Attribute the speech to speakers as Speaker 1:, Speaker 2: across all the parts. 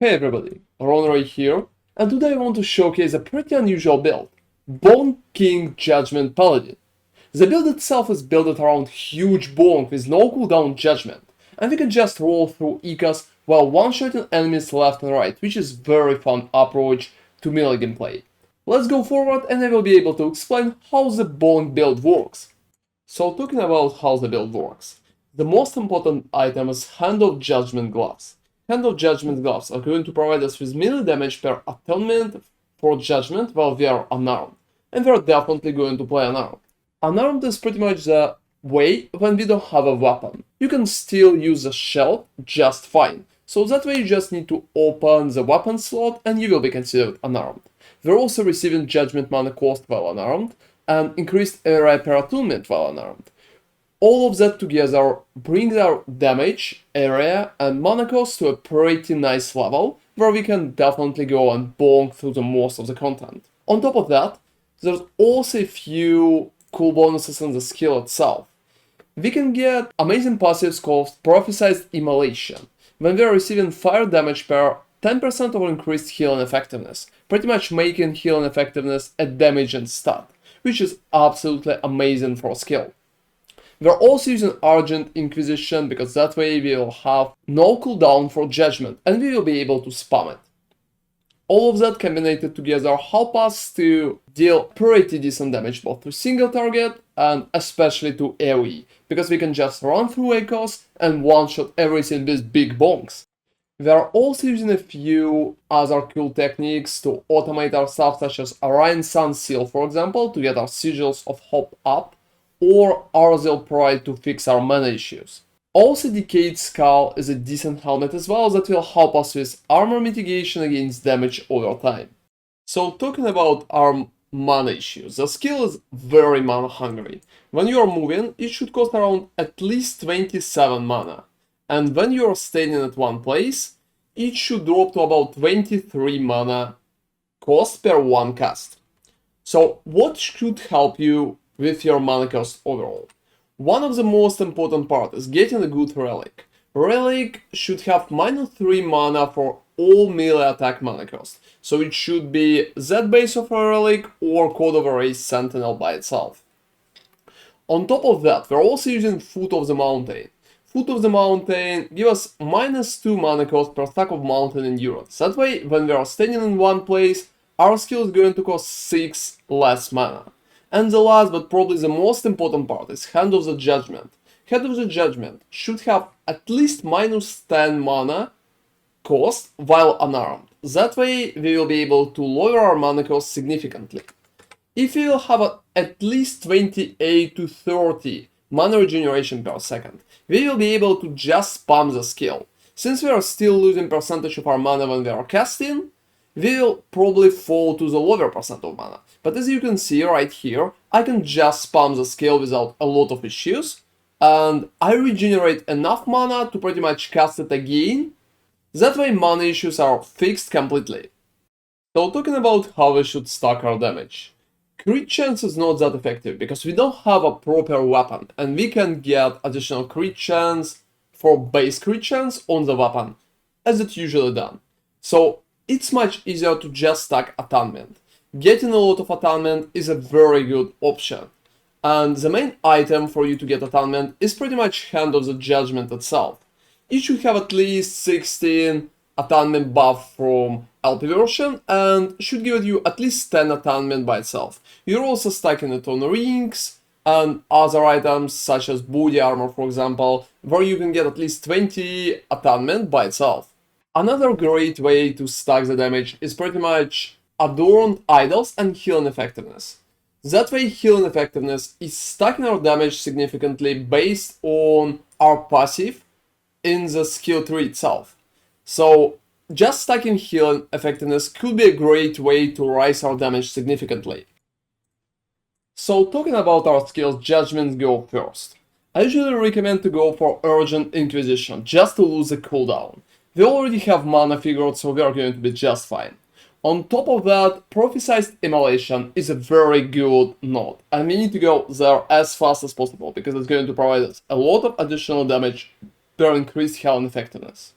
Speaker 1: Hey everybody, Ronroy here, and today I want to showcase a pretty unusual build, BONK Judgement Paladin. The build itself is built around huge bonk with no cooldown judgment, and we can just roll through ecos while one-shotting enemies left and right, which is very fun approach to melee gameplay. Let's go forward and I will be able to explain how the BONK build works. So talking about how the build works, the most important item is Hand of Judgment Gloves. Hand of Judgment Gloves are going to provide us with melee damage per attunement for Judgment while we are unarmed, and we are definitely going to play unarmed. Unarmed is pretty much the way when we don't have a weapon. You can still use a shield just fine, so that way you just need to open the weapon slot and you will be considered unarmed. We're also receiving Judgment mana cost while unarmed, and increased area per attunement while unarmed. All of that together brings our damage, area, and mana cost to a pretty nice level, where we can definitely go and bonk through the most of the content. On top of that, there's also a few cool bonuses in the skill itself. We can get amazing passives called Prophesized Immolation, when we are receiving fire damage per 10% of increased healing effectiveness, pretty much making healing effectiveness a damaging stat, which is absolutely amazing for a skill. We're also using Argent Inquisition because that way we will have no cooldown for Judgment and we will be able to spam it. All of that combined together help us to deal pretty decent damage both to single target and especially to AoE, because we can just run through echoes and one-shot everything with big bonks. We are also using a few other cool techniques to automate our stuff, such as Orion Sun Seal, for example, to get our Sigils of Hope up, or Arzel Pride to fix our mana issues. Also, Decayed Skull is a decent helmet as well that will help us with armor mitigation against damage over time. So talking about our mana issues, the skill is very mana hungry. When you are moving, it should cost around at least 27 mana. And when you are staying at one place, it should drop to about 23 mana cost per one cast. So what should help you with your mana cost overall? One of the most important part is getting a good relic. Relic should have -3 mana for all melee attack mana cost, so it should be that base of a relic or Code of Erased Sentinel by itself. On top of that, we're also using Foot of the Mountain. Foot of the Mountain give us -2 mana cost per stack of mountain endurance. That way, when we are standing in one place, our skill is going to cost 6 less mana. And the last but probably the most important part is Hand of the Judgment. Hand of the Judgment should have at least -10 mana cost while unarmed. That way we will be able to lower our mana cost significantly. If we will have at least 28 to 30 mana regeneration per second, we will be able to just spam the skill. Since we are still losing percentage of our mana when we are casting, we will probably fall to the lower percent of mana. But as you can see right here, I can just spam the skill without a lot of issues, and I regenerate enough mana to pretty much cast it again. That way mana issues are fixed completely. So talking about how we should stack our damage. Crit chance is not that effective because we don't have a proper weapon, and we can get additional crit chance for base crit chance on the weapon, as it's usually done. So it's much easier to just stack attunement. Getting a lot of attunement is a very good option. And the main item for you to get attunement is pretty much Hand of the Judgment itself. It should have at least 16 attunement buff from LP version and should give you at least 10 attunement by itself. You're also stacking it on rings and other items such as booty armor, for example, where you can get at least 20 attunement by itself. Another great way to stack the damage is pretty much Adorned Idols and Healing Effectiveness. That way Healing Effectiveness is stacking our damage significantly based on our passive in the skill tree itself. So just stacking Healing Effectiveness could be a great way to raise our damage significantly. So talking about our skills, Judgments go first. I usually recommend to go for Urgent Inquisition, just to lose the cooldown. We already have mana figured, so we are going to be just fine. On top of that, Prophesized Immolation is a very good node, and we need to go there as fast as possible, because it's going to provide us a lot of additional damage per increased healing effectiveness.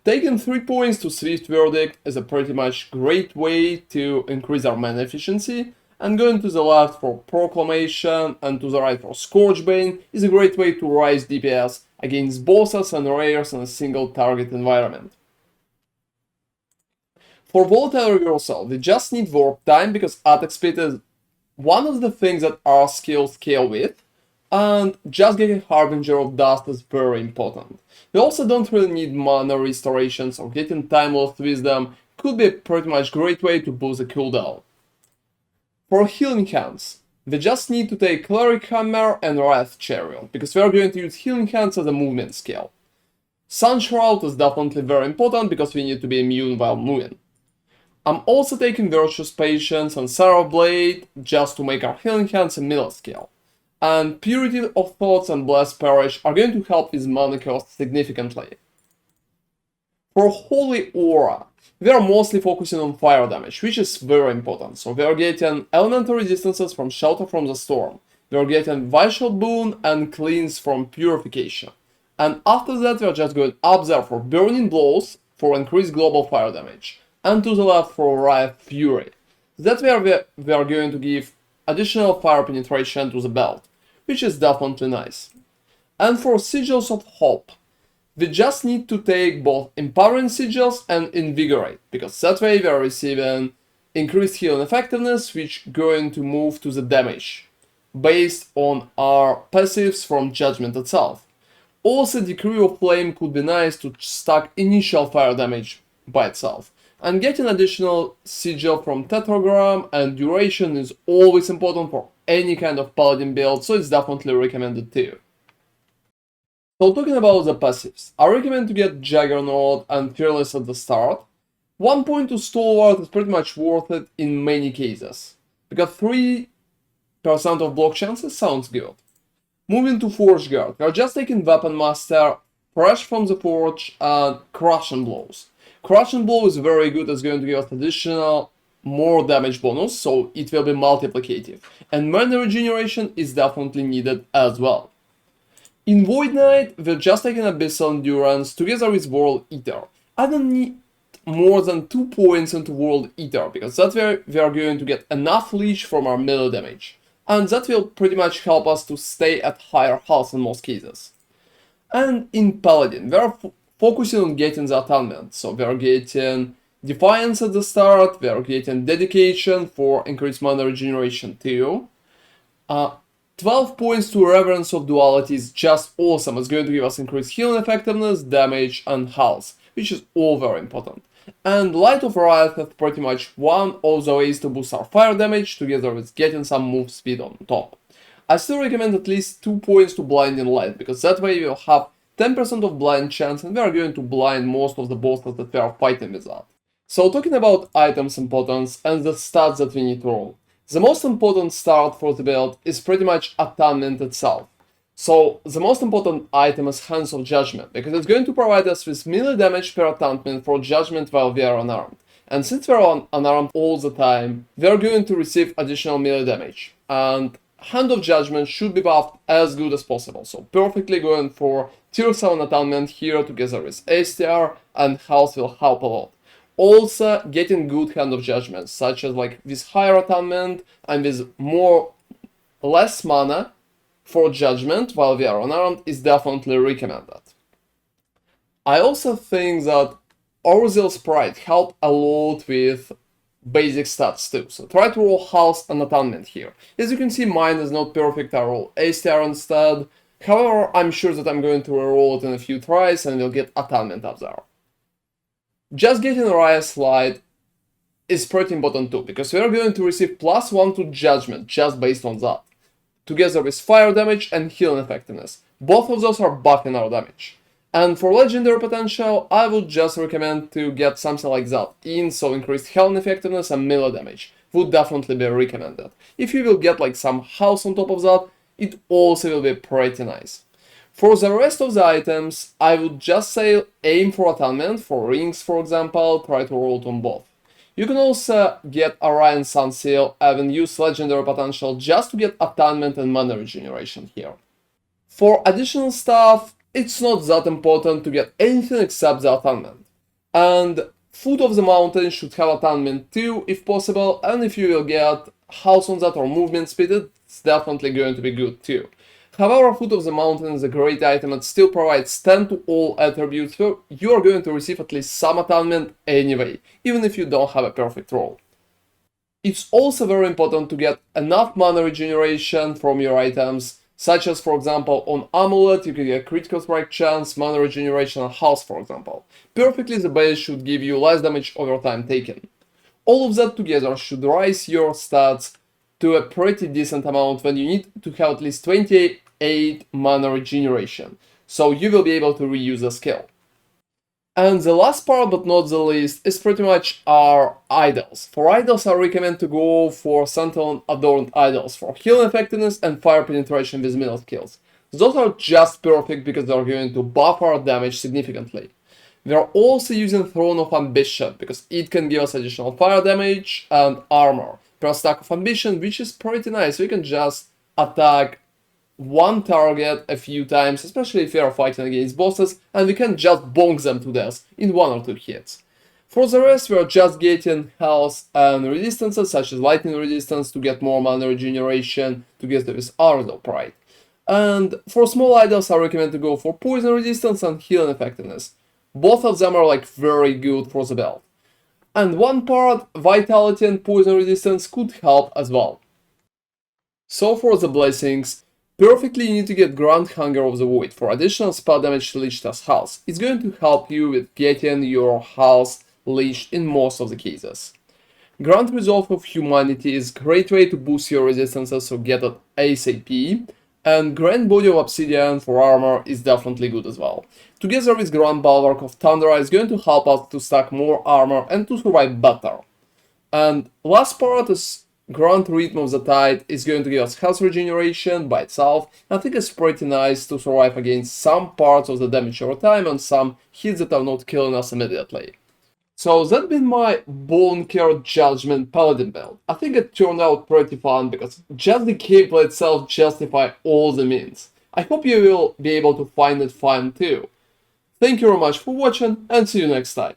Speaker 1: Taking 3 points to Swift Verdict is a pretty much great way to increase our mana efficiency, and going to the left for Proclamation and to the right for Scorchbane is a great way to rise DPS against bosses and rares in a single target environment. For Volatile Reversal, we just need Warp Time because attack speed is one of the things that our skills scale with, and just getting Harbinger of Dust is very important. We also don't really need mana restoration, so getting Timeless Wisdom could be a pretty much great way to boost the cooldown. For Healing Hands, we just need to take Cleric Hammer and Wrath Chariot, because we are going to use Healing Hands as a movement skill. Sun Shroud is definitely very important because we need to be immune while moving. I'm also taking Virtuous Patience and Sarah Blade just to make our Healing Hands a melee skill. And Purity of Thoughts and Blessed Perish are going to help with mana cost significantly. For Holy Aura, we are mostly focusing on fire damage, which is very important. So we are getting elemental resistances from Shelter from the Storm, we are getting Vishal Boon and Cleanse from Purification. And after that we are just going up there for Burning Blows for increased global fire damage, and to the left for Riot Fury. That's where we are going to give additional fire penetration to the belt, which is definitely nice. And for Sigils of Hope, we just need to take both Empowering Sigils and Invigorate, because that way we are receiving increased healing effectiveness, which going to move to the damage, based on our passives from Judgment itself. Also, Decree of Flame could be nice to stack initial fire damage by itself. And getting additional sigil from Tetragram and duration is always important for any kind of paladin build, so it's definitely recommended too. So talking about the passives, I recommend to get Juggernaut and Fearless at the start. 1 point to Stalwart is pretty much worth it in many cases, because 3% of block chances sounds good. Moving to Forge Guard, we are just taking Weapon Master, Fresh from the Forge, and Crushing Blows. Crushing Blow is very good, it's going to give us additional more damage bonus, so it will be multiplicative. And mana regeneration is definitely needed as well. In Void Knight, we're just taking Abyssal Endurance together with World Eater. I don't need more than 2 points into World Eater, because that's where we are going to get enough leech from our melee damage. And that will pretty much help us to stay at higher health in most cases. And in Paladin, we are focusing on getting the Atonement, so we are getting Defiance at the start, we are getting Dedication for increased mana regeneration too. 12 points to Reverence of Duality is just awesome, it's going to give us increased healing effectiveness, damage and health, which is all very important. And Light of Riot has pretty much one of the ways to boost our fire damage together with getting some move speed on top. I still recommend at least 2 points to Blinding Light, because that way we'll have 10% of blind chance and we are going to blind most of the bosses that we are fighting with that. So talking about items importance and the stats that we need to roll. The most important start for the build is pretty much Atonement itself. So the most important item is Hands of Judgment, because it's going to provide us with melee damage per Atonement for Judgment while we are unarmed. And since we're unarmed all the time, we're going to receive additional melee damage. And Hand of Judgment should be buffed as good as possible, so perfectly going for tier 7 Atonement here together with STR, and health will help a lot. Also, getting good Hand of Judgment, such as like with higher Atonement and with less mana for Judgment while we are unarmed is definitely recommended. I also think that Orzeal Sprite help a lot with basic stats too, so try to roll health and Atonement here. As you can see, mine is not perfect, I roll STR instead. However, I'm sure that I'm going to reroll it in a few tries and we'll get Atonement up there. Just getting Riot Slide is pretty important too, because we are going to receive +1 to Judgment just based on that, together with fire damage and healing effectiveness. Both of those are buffing our damage. And for legendary potential, I would just recommend to get something like that in, so increased healing effectiveness and melee damage would definitely be recommended. If you will get like some house on top of that, it also will be pretty nice. For the rest of the items, I would just say aim for Atonement, for rings for example, try to roll it on both. You can also get Orion Sun Seal and use legendary potential just to get Atonement and mana regeneration here. For additional stuff, it's not that important to get anything except the Atonement. And Foot of the Mountain should have Atonement too, if possible, and if you will get House on that or Movement Speed, it's definitely going to be good too. However, Foot of the Mountain is a great item and still provides 10 to all attributes, so you are going to receive at least some Atonement anyway, even if you don't have a perfect roll. It's also very important to get enough mana regeneration from your items, such as, for example, on Amulet you can get critical strike chance, mana regeneration, and House, for example. Perfectly, the base should give you less damage over time taken. All of that together should raise your stats to a pretty decent amount when you need to have at least 28 mana regeneration, so you will be able to reuse the skill. And the last part, but not the least, is pretty much our idols. For idols, I recommend to go for Sentinel Adorned idols for healing effectiveness and fire penetration with middle skills. Those are just perfect because they're going to buff our damage significantly. We are also using Throne of Ambition because it can give us additional fire damage and armor per stack of ambition, which is pretty nice. We can just attack one target a few times, especially if we are fighting against bosses, and we can just bonk them to death in 1 or 2 hits. For the rest, we are just getting health and resistances, such as lightning resistance to get more mana regeneration, together with Arrows of Pride. And for small idols, I recommend to go for poison resistance and healing effectiveness. Both of them are like very good for the belt. And one part, vitality and poison resistance could help as well. So for the blessings, perfectly you need to get Grant Hunger of the Void for additional spell damage leached as health. It's going to help you with getting your health leached in most of the cases. Grant Resolve of Humanity is a great way to boost your resistances, so get it ASAP. And Grand Body of Obsidian for armor is definitely good as well. Together with Grand Bulwark of Tundra is going to help us to stack more armor and to survive better. And last part is Grand Rhythm of the Tide is going to give us health regeneration by itself. I think it's pretty nice to survive against some parts of the damage over time and some hits that are not killing us immediately. So that's been my BONK Judgement Paladin build. I think it turned out pretty fun because just the gameplay itself justifies all the means. I hope you will be able to find it fun too. Thank you very much for watching and see you next time.